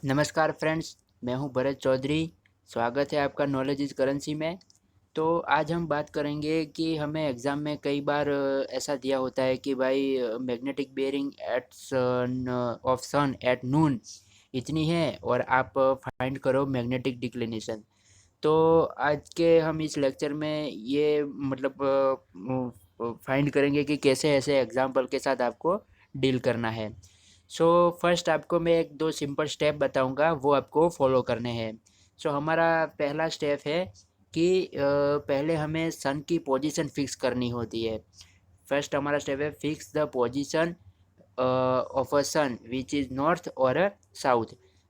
नमस्कार फ्रेंड्स, मैं हूं भरत चौधरी। स्वागत है आपका नॉलेज इज करेंसी में। तो आज हम बात करेंगे कि हमें एग्ज़ाम में कई बार ऐसा दिया होता है कि भाई magnetic bearing at sun of sun at noon इतनी है और आप फाइंड करो मैग्नेटिक डिक्लिनेशन। तो आज के हम इस लेक्चर में ये मतलब फाइंड करेंगे कि कैसे ऐसे एग्जाम्पल के साथ आपको डील करना है। सो फर्स्ट आपको मैं एक दो सिंपल स्टेप बताऊंगा, वो आपको फॉलो करने हैं। सो हमारा पहला स्टेप है कि पहले हमें सन की पोजीशन फिक्स करनी होती है। फर्स्ट हमारा स्टेप है fix the position of a sun which is north और साउथ।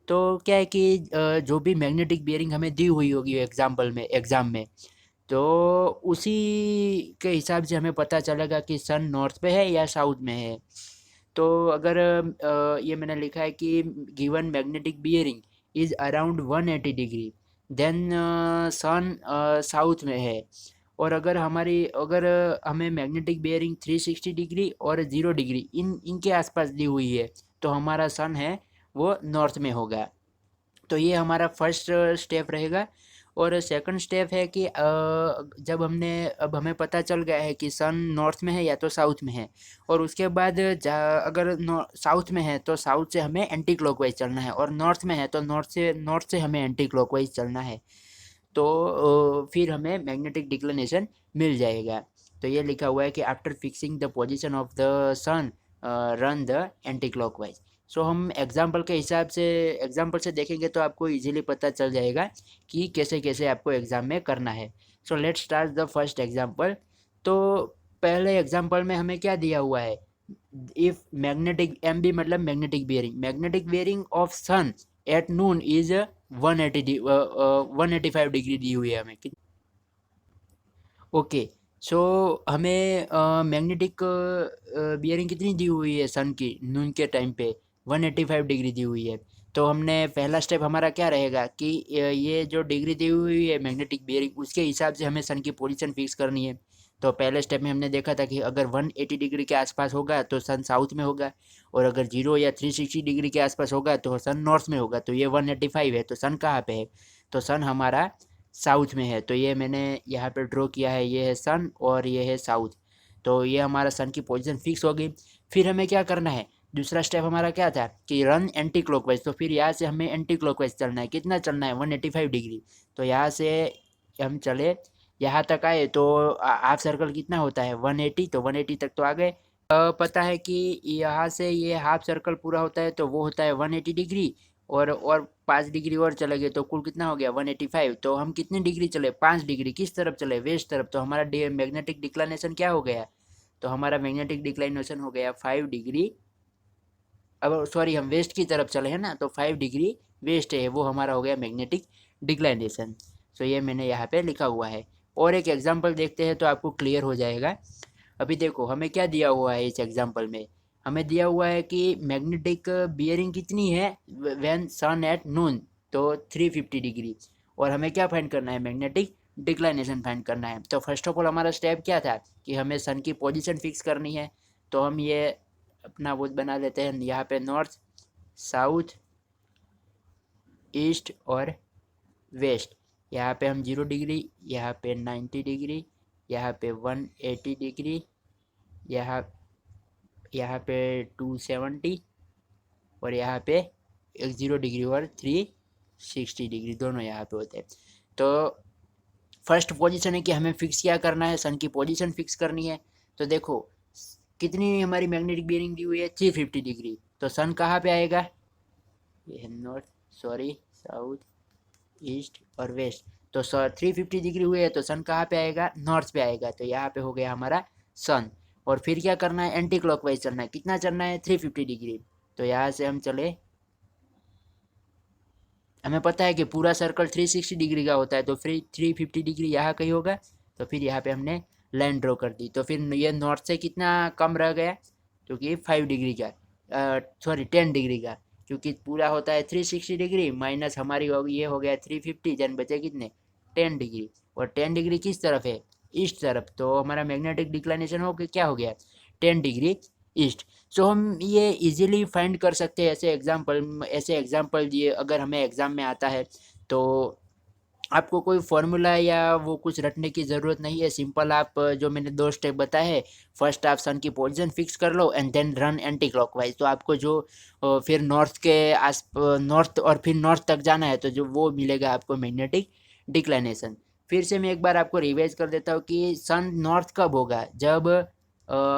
तो क्या है कि जो भी मैग्नेटिक बियरिंग हमें दी हुई होगी एग्जाम में तो उसी के हिसाब से हमें पता चलेगा कि सन नॉर्थ पे है या साउथ में है। तो अगर ये मैंने लिखा है कि given magnetic bearing is around 180 degree, then sun south में है। और अगर हमें मैग्नेटिक बियरिंग 360 डिग्री और 0 डिग्री इनके आसपास दी हुई है तो हमारा सन है वो नॉर्थ में होगा। तो ये हमारा फर्स्ट स्टेप रहेगा। और सेकंड स्टेप है कि अब हमें पता चल गया है कि सन नॉर्थ में है या तो साउथ में है। और उसके बाद अगर साउथ में है तो साउथ से हमें एंटी क्लॉकवाइज चलना है, और नॉर्थ में है तो नॉर्थ से हमें एंटी क्लॉकवाइज चलना है। तो फिर हमें मैग्नेटिक डिक्लिनेशन मिल जाएगा। तो ये लिखा हुआ है कि after fixing the position of the sun run the anti clockwise. So हम एग्जाम्पल से देखेंगे तो आपको इजीली पता चल जाएगा कि कैसे कैसे आपको एग्जाम में करना है। So let's start the first example. तो पहले एग्जाम्पल में हमें क्या दिया हुआ है, इफ मैग्नेटिक एम बी मतलब magnetic bearing of sun at noon is 185 degree दी हुई है हमें। ओके। सो हमें मैग्नेटिक बियरिंग कितनी दी हुई है सन की नून के टाइम पे, 185 डिग्री दी हुई है। तो हमने पहला स्टेप हमारा क्या रहेगा कि ये जो डिग्री दी हुई है मैग्नेटिक बियरिंग उसके हिसाब से हमें सन की पोजीशन फिक्स करनी है। तो पहले स्टेप में हमने देखा था कि अगर 180 डिग्री के आसपास होगा तो सन साउथ में होगा, और अगर 0 या 360 डिग्री के आसपास होगा तो सन नॉर्थ में होगा। तो ये 185 है तो सन कहाँ पे है, तो सन हमारा साउथ में है। तो ये मैंने यहाँ पे ड्रॉ किया है, ये है सन और ये है साउथ। तो ये हमारा सन की पोजीशन फिक्स हो गई। फिर हमें क्या करना है, दूसरा स्टेप हमारा क्या था कि रन एंटी क्लॉकवाइज। तो फिर यहाँ से हमें एंटी क्लॉकवाइज चलना है, कितना चलना है 185 डिग्री। तो यहाँ से हम चले, यहाँ तक आए तो हाफ सर्कल कितना होता है 180, तो 180 तक तो आ गए। पता है कि यहाँ से ये हाफ सर्कल पूरा होता है तो वो होता है 180 डिग्री। और 5 डिग्री और चले गए तो कुल कितना हो गया 185। तो हम कितनी डिग्री चले, 5 डिग्री। किस तरफ चले, वेस्ट तरफ। तो हमारा मैग्नेटिक डिक्लाइनेशन क्या हो गया, तो हमारा मैग्नेटिक डिक्लाइनेशन हो गया 5 डिग्री। अब सॉरी, हम वेस्ट की तरफ चले हैं ना, तो 5 डिग्री वेस्ट है, वो हमारा हो गया मैग्नेटिक डिक्लाइनेशन। सो ये मैंने यहाँ पे लिखा हुआ है। और एक एग्जाम्पल देखते हैं तो आपको क्लियर हो जाएगा। अभी देखो हमें क्या दिया हुआ है इस एग्जाम्पल में, हमें दिया हुआ है कि मैग्नेटिक बियरिंग कितनी है व्हेन सन एट नून, तो 350 डिग्री। और हमें क्या फाइंड करना है, मैग्नेटिक डिक्लाइनेशन फाइंड करना है। तो फर्स्ट ऑफ ऑल हमारा स्टेप क्या था कि हमें सन की पोजीशन फिक्स करनी है। तो हम ये अपना वो बना लेते हैं यहाँ पे, नॉर्थ, साउथ, ईस्ट और वेस्ट। यहाँ पे हम 0 डिग्री, यहाँ पे 90 डिग्री, यहाँ पे 180 डिग्री, यहाँ यहाँ पे 270, और यहाँ पे 0 डिग्री और 360 डिग्री दोनों यहाँ पे होते हैं। तो फर्स्ट पोजीशन है कि हमें फिक्स क्या करना है, सन की पोजीशन फिक्स करनी है। तो देखो कितनी हमारी मैग्नेटिक बियरिंग दी हुई है 350 डिग्री। तो सन कहाँ पे आएगा, ये है नॉर्थ, सॉरी, साउथ, ईस्ट और वेस्ट। तो 350 डिग्री हुए है तो सन कहाँ पे आएगा, नॉर्थ पे आएगा। तो यहाँ पे हो गया हमारा सन। और फिर क्या करना है, एंटी क्लॉकवाइज चलना है। कितना चलना है, 350 डिग्री। तो यहाँ से हम चले, हमें पता है कि पूरा सर्कल 360 डिग्री का होता है, तो फिर 350 डिग्री यहाँ कहीं होगा। तो फिर यहाँ पे हमने लाइन ड्रॉ कर दी। तो फिर ये नॉर्थ से कितना कम रह गया, क्योंकि 5 डिग्री का, सॉरी 10 डिग्री का, क्योंकि पूरा होता है 360 डिग्री माइनस हमारी ये हो गया 350, जन बचे कितने 10 डिग्री। और 10 डिग्री किस तरफ है, ईस्ट तरफ। तो हमारा मैग्नेटिक डिक्लाइनेशन हो गया, क्या हो गया 10 डिग्री ईस्ट। सो हम ये इजीली फाइंड कर सकते हैं ऐसे एग्जांपल दिए अगर हमें एग्ज़ाम में आता है तो आपको कोई फॉर्मूला या वो कुछ रटने की ज़रूरत नहीं है। सिंपल आप जो मैंने 2 स्टेप बताए हैं, फर्स्ट आप सन की पोजीशन फिक्स कर लो and then run anti clockwise. तो आपको जो फिर नॉर्थ और फिर नॉर्थ तक जाना है तो जो वो मिलेगा आपको मैग्नेटिक डिक्लाइनेशन। फिर से मैं एक बार आपको रिवाइज कर देता हूँ कि सन नॉर्थ कब होगा, जब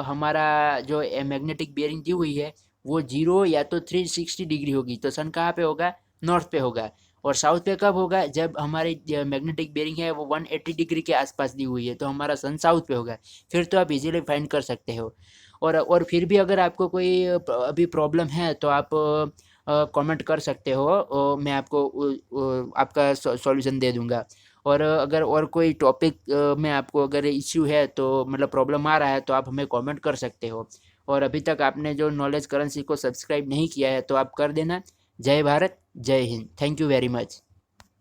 हमारा जो मैग्नेटिक बियरिंग दी हुई है वो 0 या तो 360 डिग्री होगी, तो सन कहाँ पे होगा, नॉर्थ पे होगा। और साउथ पे कब होगा, जब हमारी मैग्नेटिक बेरिंग है वो 180 डिग्री के आसपास दी हुई है, तो हमारा सन साउथ पे होगा। फिर तो आप इजीली फाइंड कर सकते हो। और फिर भी अगर आपको कोई अभी प्रॉब्लम है तो आप कमेंट कर सकते हो, मैं आपको आपका सॉल्यूशन दे दूंगा। और अगर और कोई टॉपिक में आपको अगर इश्यू है तो मतलब प्रॉब्लम आ रहा है तो आप हमें कमेंट कर सकते हो। और अभी तक आपने जो नॉलेज करेंसी को सब्सक्राइब नहीं किया है तो आप कर देना। जय भारत, जय Hind, thank you very much.